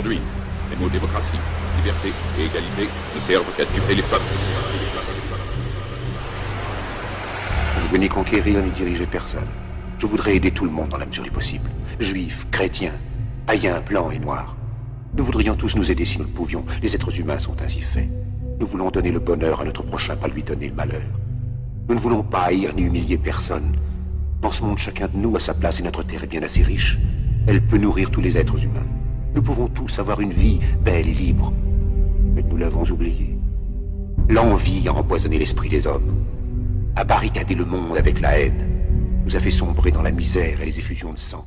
Aujourd'hui, les mots démocratie, liberté et égalité ne servent qu'à tuer les peuples. Je venais conquérir ni diriger personne. Je voudrais aider tout le monde dans la mesure du possible. Juifs, chrétiens, païens, blancs et noirs. Nous voudrions tous nous aider si nous le pouvions. Les êtres humains sont ainsi faits. Nous voulons donner le bonheur à notre prochain, pas lui donner le malheur. Nous ne voulons pas haïr ni humilier personne. Dans ce monde, chacun de nous a sa place et notre terre est bien assez riche. Elle peut nourrir tous les êtres humains. Nous pouvons tous avoir une vie belle et libre. Mais nous l'avons oublié. L'envie a empoisonné l'esprit des hommes, a barricadé le monde avec la haine, nous a fait sombrer dans la misère et les effusions de sang.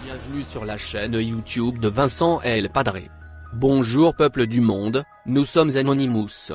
Bienvenue sur la chaîne YouTube de Vincent El Padré. Bonjour peuple du monde, nous sommes Anonymous.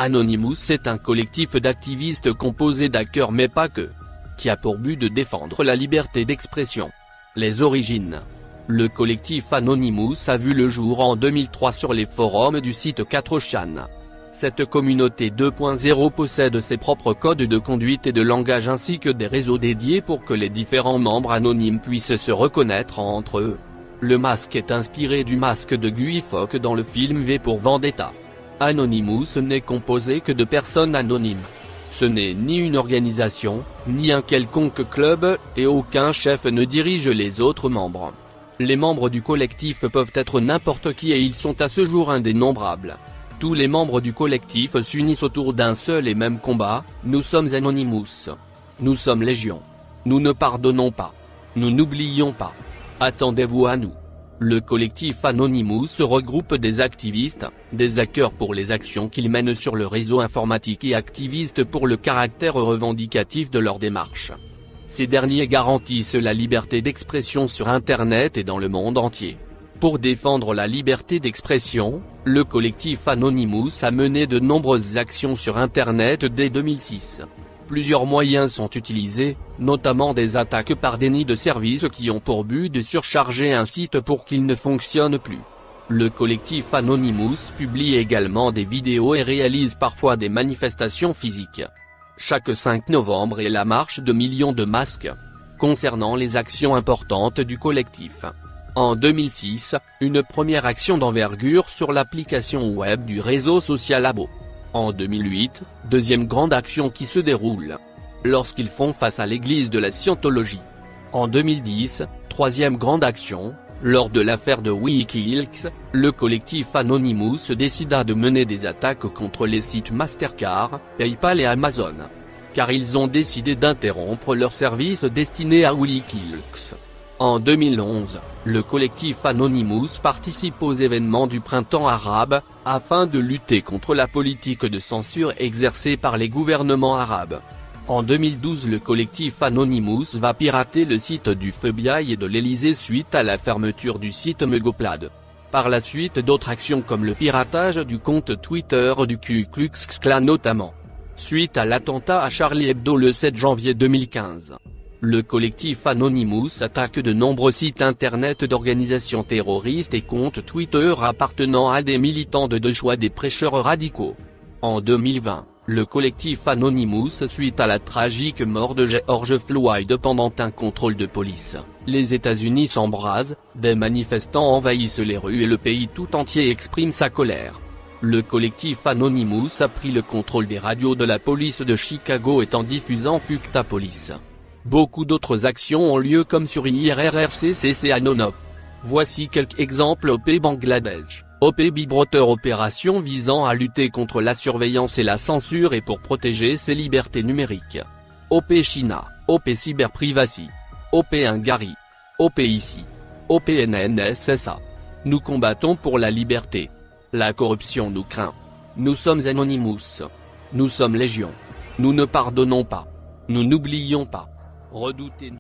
Anonymous est un collectif d'activistes composé d'hackers mais pas que, qui a pour but de défendre la liberté d'expression. Les origines. Le collectif Anonymous a vu le jour en 2003 sur les forums du site 4chan. Cette communauté 2.0 possède ses propres codes de conduite et de langage ainsi que des réseaux dédiés pour que les différents membres anonymes puissent se reconnaître entre eux. Le masque est inspiré du masque de Guy Fawkes dans le film V pour Vendetta. Anonymous n'est composé que de personnes anonymes. Ce n'est ni une organisation, ni un quelconque club, et aucun chef ne dirige les autres membres. Les membres du collectif peuvent être n'importe qui et ils sont à ce jour indénombrables. Tous les membres du collectif s'unissent autour d'un seul et même combat, nous sommes Anonymous. Nous sommes Légion. Nous ne pardonnons pas. Nous n'oublions pas. Attendez-vous à nous. Le collectif Anonymous regroupe des activistes, des hackers pour les actions qu'ils mènent sur le réseau informatique et activistes pour le caractère revendicatif de leur démarche. Ces derniers garantissent la liberté d'expression sur Internet et dans le monde entier. Pour défendre la liberté d'expression, le collectif Anonymous a mené de nombreuses actions sur Internet dès 2006. Plusieurs moyens sont utilisés, notamment des attaques par déni de service qui ont pour but de surcharger un site pour qu'il ne fonctionne plus. Le collectif Anonymous publie également des vidéos et réalise parfois des manifestations physiques. Chaque 5 novembre est la marche de millions de masques. Concernant les actions importantes du collectif. En 2006, une première action d'envergure sur l'application web du réseau social Abo. En 2008, deuxième grande action qui se déroule. Lorsqu'ils font face à l'église de la Scientologie. En 2010, troisième grande action, lors de l'affaire de Wikileaks, le collectif Anonymous décida de mener des attaques contre les sites Mastercard, PayPal et Amazon. Car ils ont décidé d'interrompre leurs services destinés à Wikileaks. En 2011, le collectif Anonymous participe aux événements du printemps arabe, afin de lutter contre la politique de censure exercée par les gouvernements arabes. En 2012 le collectif Anonymous va pirater le site du FBI et de l'Elysée suite à la fermeture du site Megoplad. Par la suite d'autres actions comme le piratage du compte Twitter du Ku Klux Klan notamment. Suite à l'attentat à Charlie Hebdo le 7 janvier 2015. Le collectif Anonymous attaque de nombreux sites internet d'organisations terroristes et comptes Twitter appartenant à des militants de choix des prêcheurs radicaux. En 2020, le collectif Anonymous suite à la tragique mort de George Floyd pendant un contrôle de police. Les États-Unis s'embrasent, des manifestants envahissent les rues et le pays tout entier exprime sa colère. Le collectif Anonymous a pris le contrôle des radios de la police de Chicago et en diffusant Fuck ta police. Beaucoup d'autres actions ont lieu comme sur IRRCCC Anonop. Voici quelques exemples. OP Bangladesh. OP Big Brother, opération visant à lutter contre la surveillance et la censure et pour protéger ses libertés numériques. OP China. OP Cyber Privacy. OP Hungary. OP ici. OP NNSSA. Nous combattons pour la liberté. La corruption nous craint. Nous sommes Anonymous. Nous sommes Légion. Nous ne pardonnons pas. Nous n'oublions pas. Redoutez-nous.